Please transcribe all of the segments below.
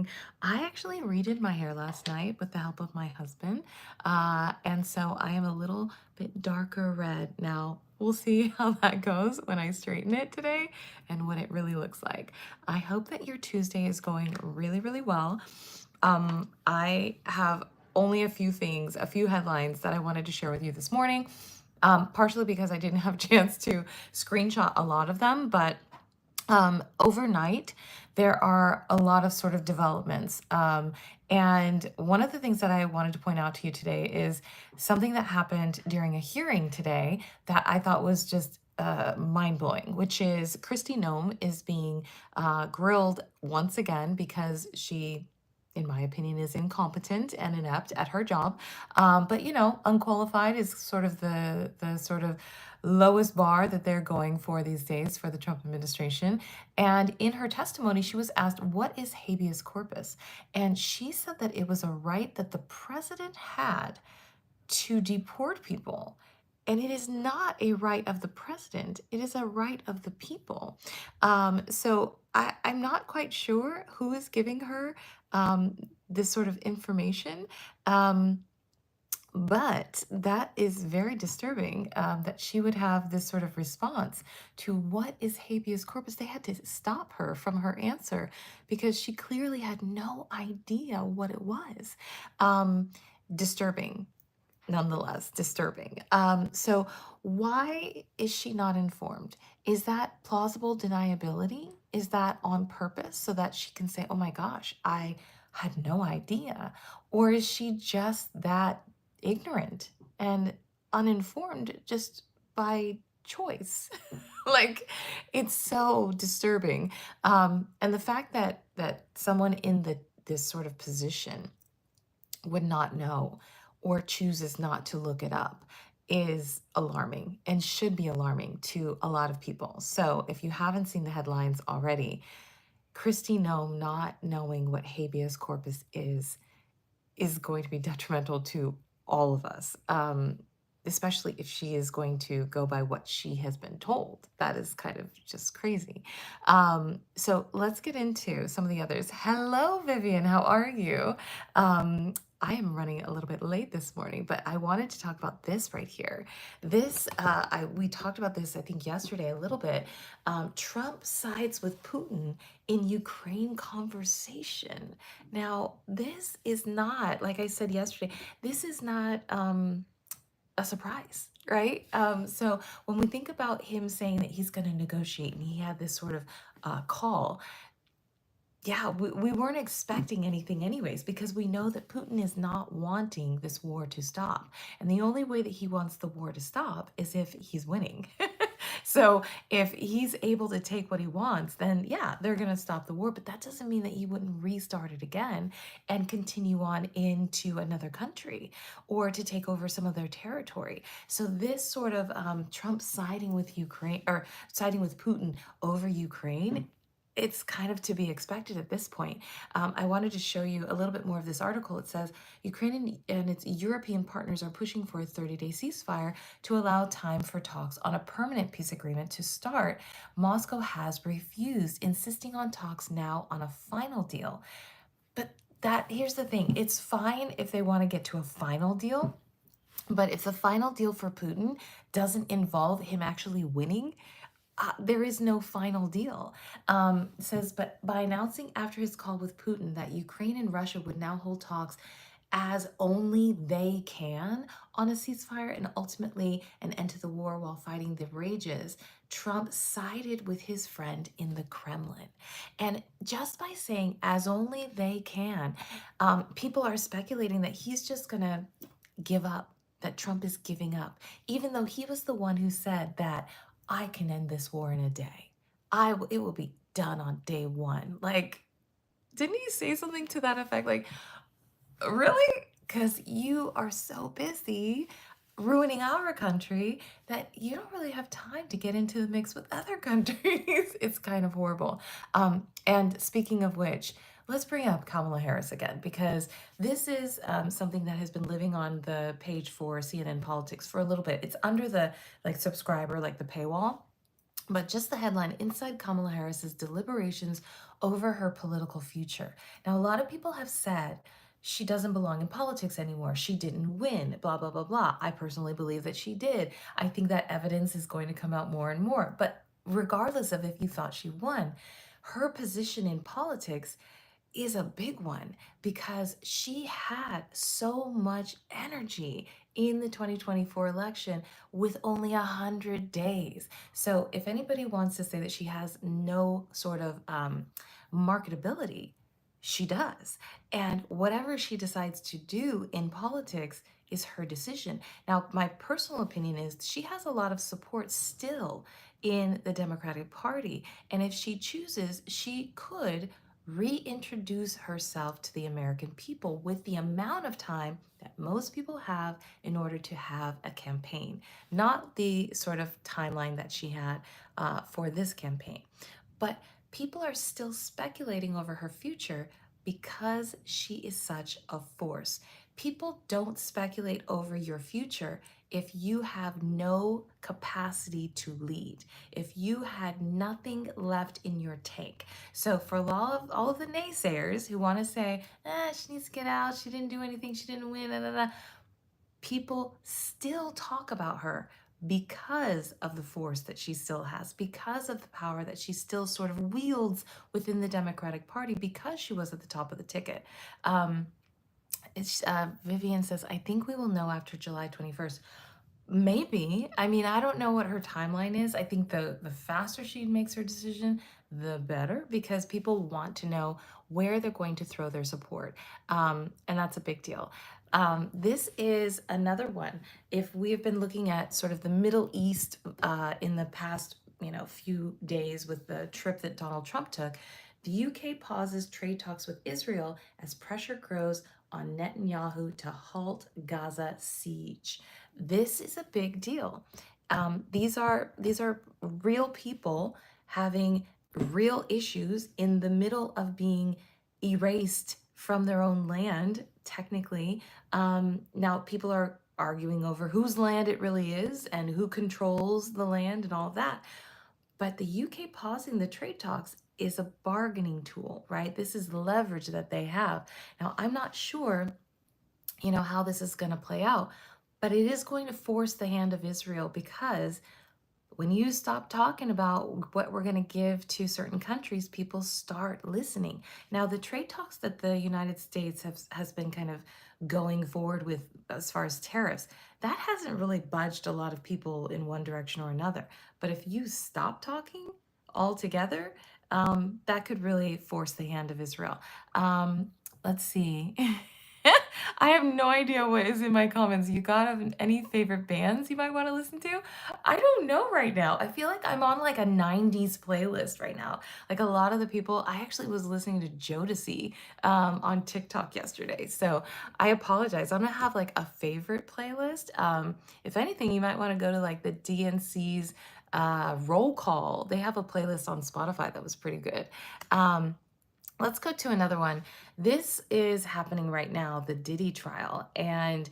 morning. I actually redid my hair last night with the help of my husband. And so I am a little bit darker red now. We'll see how that goes when I straighten it today and what it really looks like. I hope that your Tuesday is going really, really well. I have only a few things, a few headlines that I wanted to share with you this morning, partially because I didn't have a chance to screenshot a lot of them, but overnight, there are a lot of sort of developments. And one of the things that I wanted to point out to you today is something that happened during a hearing today that I thought was just mind blowing, which is Kristi Noem is being grilled once again because she, in my opinion, is incompetent and inept at her job. But you know, unqualified is sort of the sort of lowest bar that they're going for these days for the Trump administration. And in her testimony, she was asked, "What is habeas corpus?" And she said that it was a right that the president had to deport people. And it is not a right of the president, it is a right of the people. I'm not quite sure who is giving her this sort of information. Um, but that is very disturbing, that she would have this sort of response to what is habeas corpus. They had to stop her from her answer because she clearly had no idea what it was. Um, Disturbing, nonetheless, disturbing. So, why is she not informed? Is that plausible deniability? Is that on purpose so that she can say, oh my gosh, I had no idea? Or is she just that ignorant and uninformed just by choice? Like, it's so disturbing. And the fact that someone in this sort of position would not know or chooses not to look it up is alarming and should be alarming to a lot of people. So if you haven't seen the headlines already, Kristi Noem not knowing what habeas corpus is going to be detrimental to all of us, especially if she is going to go by what she has been told. That is kind of just crazy. So let's get into some of the others. Hello, Vivian. How are you? I am running a little bit late this morning, but I wanted to talk about this right here. We talked about this, I think, yesterday a little bit. Trump sides with Putin in Ukraine conversation. Now, this is not, like I said yesterday, this is not a surprise, right? So when we think about him saying that he's going to negotiate and he had this sort of call, yeah, we weren't expecting anything anyways, because we know that Putin is not wanting this war to stop. And the only way that he wants the war to stop is if he's winning. So if he's able to take what he wants, then yeah, they're going to stop the war. But that doesn't mean that he wouldn't restart it again and continue on into another country or to take over some of their territory. So this sort of Trump siding with Ukraine or siding with Putin over Ukraine, it's kind of to be expected at this point. I wanted to show you a little bit more of this article. It says Ukraine and its European partners are pushing for a 30-day ceasefire to allow time for talks on a permanent peace agreement to start. Moscow has refused, insisting on talks now on a final deal. But here's the thing, it's fine if they want to get to a final deal. But if the final deal for Putin doesn't involve him actually winning, there is no final deal. It says, but by announcing after his call with Putin that Ukraine and Russia would now hold talks as only they can on a ceasefire and ultimately an end to the war while fighting the rages, Trump sided with his friend in the Kremlin. And just by saying as only they can, people are speculating that he's just going to give up, that Trump is giving up, even though he was the one who said that I can end this war in a day. It will be done on day one. Like, didn't he say something to that effect? Like, really? Because you are so busy ruining our country that you don't really have time to get into the mix with other countries. It's kind of horrible. And speaking of which, let's bring up Kamala Harris again, because this is something that has been living on the page for CNN Politics for a little bit. It's under the subscriber, like the paywall. But just the headline, inside Kamala Harris's deliberations over her political future. Now, a lot of people have said she doesn't belong in politics anymore. She didn't win, blah, blah, blah, blah. I personally believe that she did. I think that evidence is going to come out more and more. But regardless of if you thought she won, her position in politics is a big one because she had so much energy in the 2024 election with only 100 days. So if anybody wants to say that she has no sort of marketability, she does. And whatever she decides to do in politics is her decision. Now, my personal opinion is she has a lot of support still in the Democratic Party. And if she chooses, she could reintroduce herself to the American people with the amount of time that most people have in order to have a campaign, not the sort of timeline that she had for this campaign. But people are still speculating over her future because she is such a force. People don't speculate over your future if you have no capacity to lead, if you had nothing left in your tank. So for all of the naysayers who want to say, she needs to get out, she didn't do anything, she didn't win, people still talk about her because of the force that she still has, because of the power that she still sort of wields within the Democratic Party, because she was at the top of the ticket. Vivian says, I think we will know after July 21st. Maybe. I mean, I don't know what her timeline is. I think the faster she makes her decision, the better, because people want to know where they're going to throw their support. And that's a big deal. This is another one. If we've been looking at sort of the Middle East in the past, few days with the trip that Donald Trump took, the UK pauses trade talks with Israel as pressure grows on Netanyahu to halt Gaza siege. This is a big deal. These are real people having real issues in the middle of being erased from their own land, technically. Now people are arguing over whose land it really is and who controls the land and all of that. But the UK pausing the trade talks is a bargaining tool, right? This is leverage that they have. Now, I'm not sure, how this is going to play out, but it is going to force the hand of Israel because when you stop talking about what we're going to give to certain countries, people start listening. Now, the trade talks that the United States has been kind of going forward with as far as tariffs, that hasn't really budged a lot of people in one direction or another. But if you stop talking altogether, that could really force the hand of Israel. Let's see. I have no idea what is in my comments. You got any favorite bands you might want to listen to? I don't know right now. I feel like I'm on like a 90s playlist right now. Like a lot of the people, I actually was listening to Jodeci on TikTok yesterday. So I apologize. I'm gonna have like a favorite playlist. If anything, you might want to go to like the DNC's roll call. They have a playlist on Spotify that was pretty good. Let's go to another one. This is happening right now, the Diddy trial. And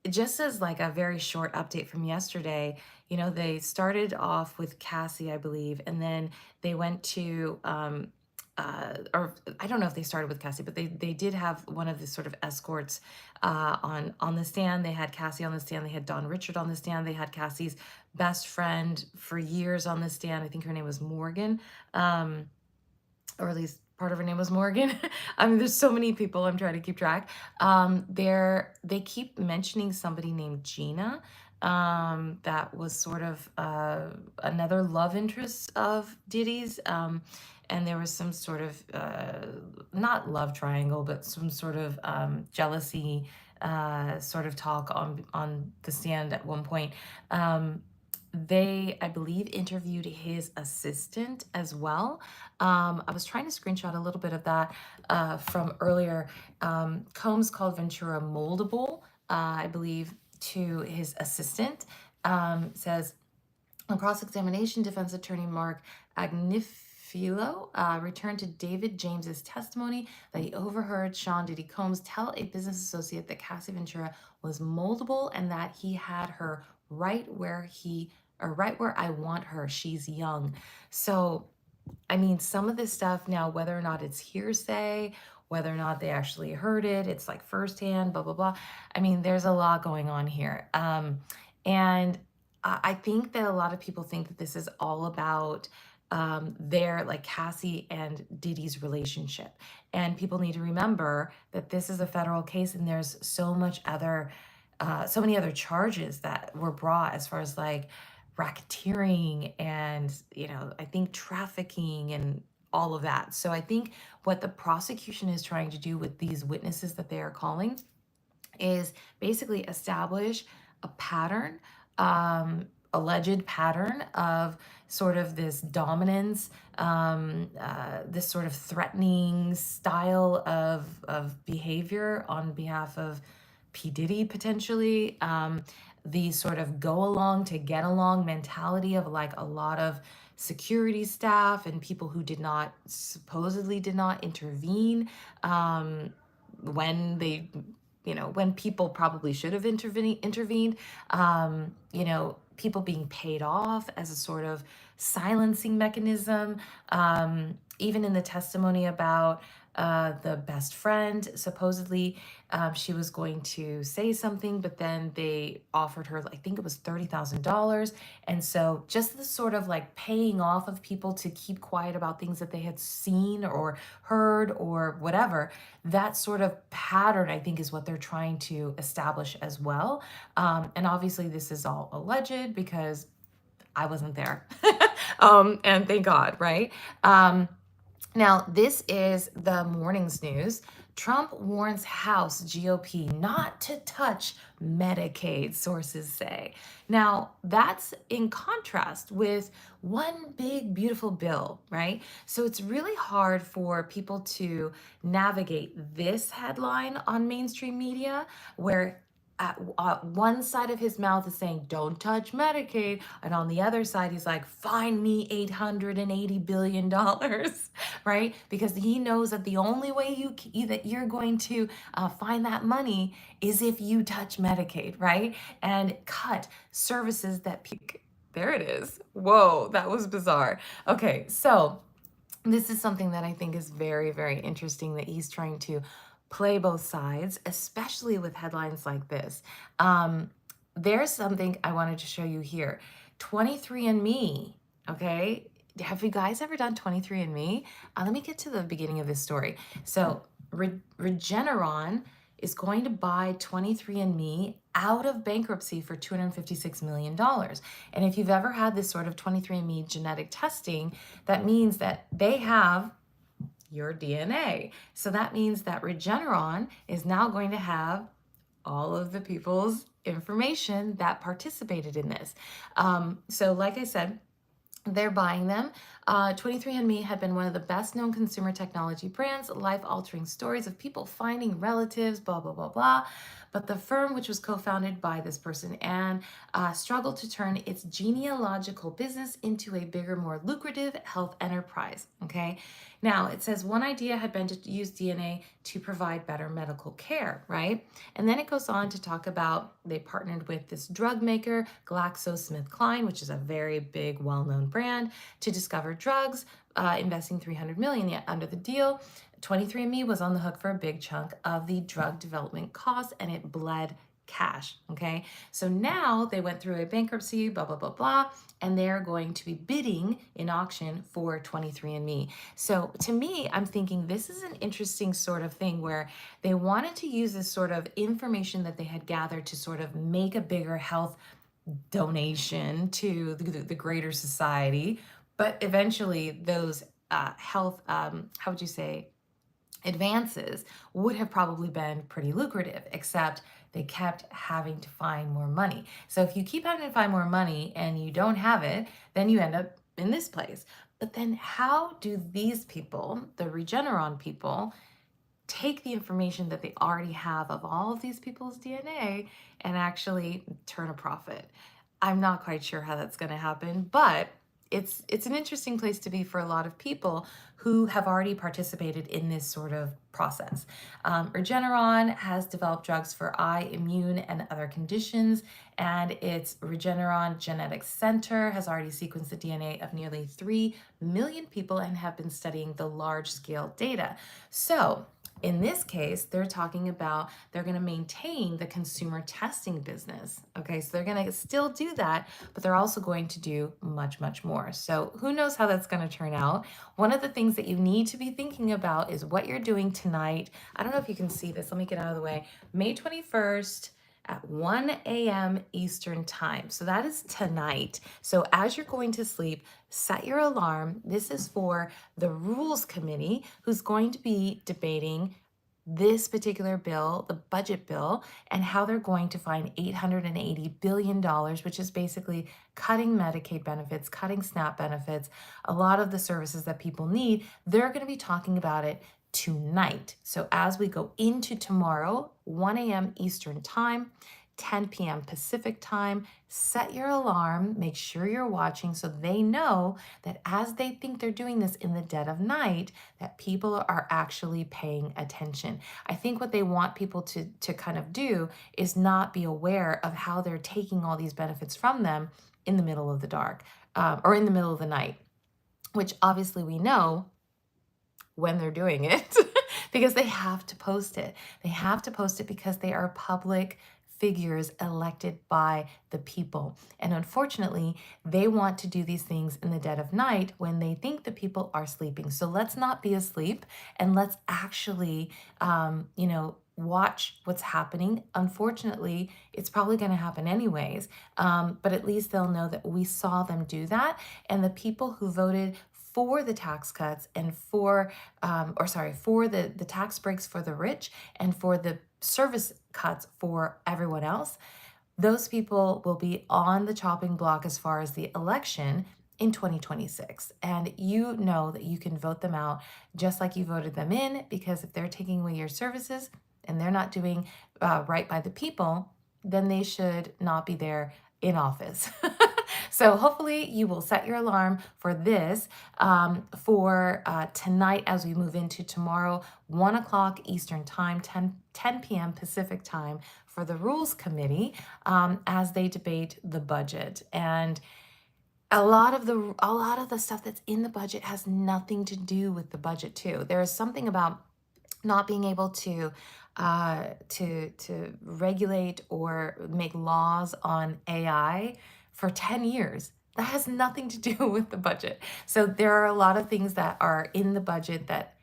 just as like a very short update from yesterday, they started off with Cassie, I believe, and then they went to, or I don't know if they started with Cassie, but they did have one of the sort of escorts on the stand. They had Cassie on the stand. They had Don Richard on the stand. They had Cassie's best friend for years on the stand. I think her name was Morgan. Or at least part of her name was Morgan. I mean, there's so many people I'm trying to keep track. They keep mentioning somebody named Gina, that was sort of another love interest of Diddy's. And there was some sort of, not love triangle, but some sort of jealousy sort of talk on the stand at one point. They, I believe, interviewed his assistant as well. I was trying to screenshot a little bit of that from earlier. Combs called Ventura moldable, I believe, to his assistant. Says, on cross-examination, defense attorney Mark Agnifilo returned to David James's testimony that he overheard Sean Diddy Combs tell a business associate that Cassie Ventura was moldable and that he had her right where I want her. She's young. So I mean, some of this stuff now, whether or not it's hearsay, whether or not they actually heard it, it's like firsthand, blah, blah, blah. I mean, there's a lot going on here. And I think that a lot of people think that this is all about their, like, Cassie and Diddy's relationship. And people need to remember that this is a federal case and there's so many other charges that were brought as far as like racketeering and, I think trafficking and all of that. So I think what the prosecution is trying to do with these witnesses that they are calling is basically establish a pattern, alleged pattern of sort of this dominance, this sort of threatening style of behavior on behalf of P. Diddy potentially. The sort of go along to get along mentality of like a lot of security staff and people who supposedly did not intervene when they when people probably should have intervened, people being paid off as a sort of silencing mechanism. Even in the testimony about the best friend, supposedly she was going to say something, but then they offered her, I think it was $30,000. And so just the sort of like paying off of people to keep quiet about things that they had seen or heard or whatever, that sort of pattern, I think, is what they're trying to establish as well. And obviously this is all alleged because I wasn't there. And thank God, right? Now, this is the morning's news. Trump warns House GOP not to touch Medicaid, sources say. Now, that's in contrast with one big, beautiful bill, right? So it's really hard for people to navigate this headline on mainstream media where one side of his mouth is saying, don't touch Medicaid. And on the other side, he's like, find me $880 billion, right? Because he knows that the only way that you're going to find that money is if you touch Medicaid, right? And cut services that there it is. Whoa, that was bizarre. Okay, so this is something that I think is very, very interesting that he's trying to play both sides, especially with headlines like this. There's something I wanted to show you here. 23andMe, okay? Have you guys ever done 23andMe? Let me get to the beginning of this story. So Regeneron is going to buy 23andMe out of bankruptcy for $256 million. And if you've ever had this sort of 23andMe genetic testing, that means that they have your DNA. So that means that Regeneron is now going to have all of the people's information that participated in this. So like I said, they're buying them. 23andMe had been one of the best known consumer technology brands, life-altering stories of people finding relatives, blah, blah, blah, blah. But the firm, which was co-founded by this person, Anne, struggled to turn its genealogical business into a bigger, more lucrative health enterprise, okay? Now, it says one idea had been to use DNA to provide better medical care, right? And then it goes on to talk about they partnered with this drug maker, GlaxoSmithKline, which is a very big, well-known brand, to discover drugs, investing $300 million. Yet under the deal, 23andMe was on the hook for a big chunk of the drug development costs, and it bled cash, okay? So now they went through a bankruptcy, blah, blah, blah, blah, and they're going to be bidding in auction for 23andMe. So to me, I'm thinking this is an interesting sort of thing where they wanted to use this sort of information that they had gathered to sort of make a bigger health donation to the greater society, but eventually those health, how would you say, advances would have probably been pretty lucrative, except they kept having to find more money. So if you keep having to find more money and you don't have it, then you end up in this place. But then how do these people, the Regeneron people, take the information that they already have of all of these people's DNA and actually turn a profit? I'm not quite sure how that's going to happen, but it's an interesting place to be for a lot of people who have already participated in this sort of process. Regeneron has developed drugs for eye, immune, and other conditions, and its Regeneron Genetics Center has already sequenced the DNA of nearly 3 million people and have been studying the large-scale data. So in this case, they're talking about they're going to maintain the consumer testing business. Okay, so they're going to still do that, but they're also going to do much, much more. So who knows how that's going to turn out? One of the things that you need to be thinking about is what you're doing tonight. I don't know if you can see this. Let me get out of the way. May 21st at 1 a.m. Eastern time. So that is tonight. So as you're going to sleep, set your alarm. This is for the Rules Committee, who's going to be debating this particular bill, the budget bill, and how they're going to find $880 billion, which is basically cutting Medicaid benefits, cutting SNAP benefits, a lot of the services that people need. They're going to be talking about it tonight. So as we go into tomorrow, 1 a.m. Eastern time, 10 p.m. Pacific time, set your alarm, make sure you're watching so they know that as they think they're doing this in the dead of night, that people are actually paying attention. I think what they want people to kind of do is not be aware of how they're taking all these benefits from them in the middle of the dark or in the middle of the night, which obviously we know when they're doing it because they have to post it. They have to post it because they are public figures elected by the people. And unfortunately, they want to do these things in the dead of night when they think the people are sleeping. So let's not be asleep and let's actually, watch what's happening. Unfortunately, it's probably going to happen anyways, but at least they'll know that we saw them do that. And the people who voted for the tax cuts and for the tax breaks for the rich and for the service cuts for everyone else, those people will be on the chopping block as far as the election in 2026. And you know that you can vote them out just like you voted them in, because if they're taking away your services and they're not doing right by the people, then they should not be there in office. So hopefully you will set your alarm for this for tonight as we move into tomorrow, 1 o'clock Eastern time, 10 p.m. Pacific time for the Rules Committee as they debate the budget. And a lot of the stuff that's in the budget has nothing to do with the budget too. There is something about not being able to regulate or make laws on AI for 10 years. That has nothing to do with the budget. So there are a lot of things that are in the budget that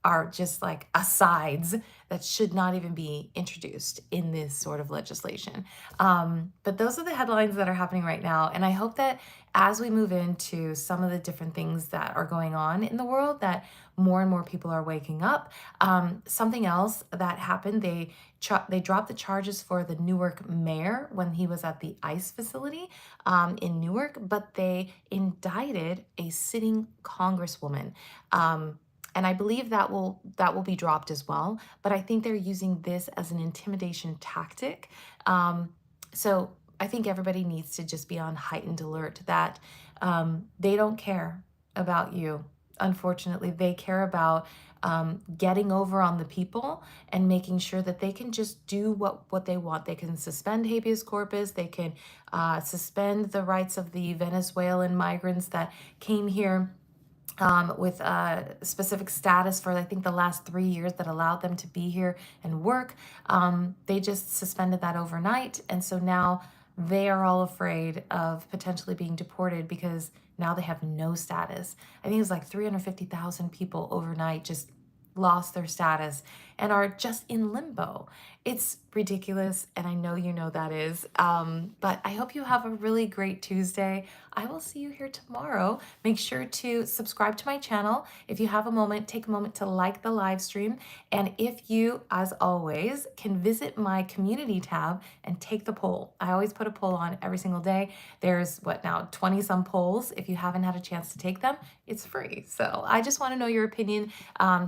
are just like asides that should not even be introduced in this sort of legislation. But those are the headlines that are happening right now. And I hope that as we move into some of the different things that are going on in the world, that more and more people are waking up. Something else that happened, they dropped the charges for the Newark mayor when he was at the ICE facility in Newark, but they indicted a sitting congresswoman. And I believe that will be dropped as well. But I think they're using this as an intimidation tactic. So I think everybody needs to just be on heightened alert that they don't care about you. Unfortunately, they care about getting over on the people and making sure that they can just do what they want. They can suspend habeas corpus. They can suspend the rights of the Venezuelan migrants that came here with specific status for, I think, the last 3 years that allowed them to be here and work. They just suspended that overnight. And so now they are all afraid of potentially being deported because now they have no status. I think it was like 350,000 people overnight just lost their status and are just in limbo. It's ridiculous, and I know you know that is. But I hope you have a really great Tuesday. I will see you here tomorrow. Make sure to subscribe to my channel. If you have a moment, take a moment to like the live stream. And if you, as always, can visit my community tab and take the poll. I always put a poll on every single day. There's 20 some polls. If you haven't had a chance to take them, it's free. So I just want to know your opinion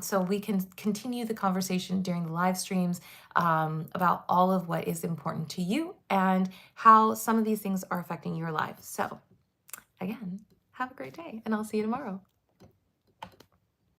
so we can continue the conversation during the live streams about all of what is important to you and how some of these things are affecting your life. So again, Have a great day, and I'll see you tomorrow.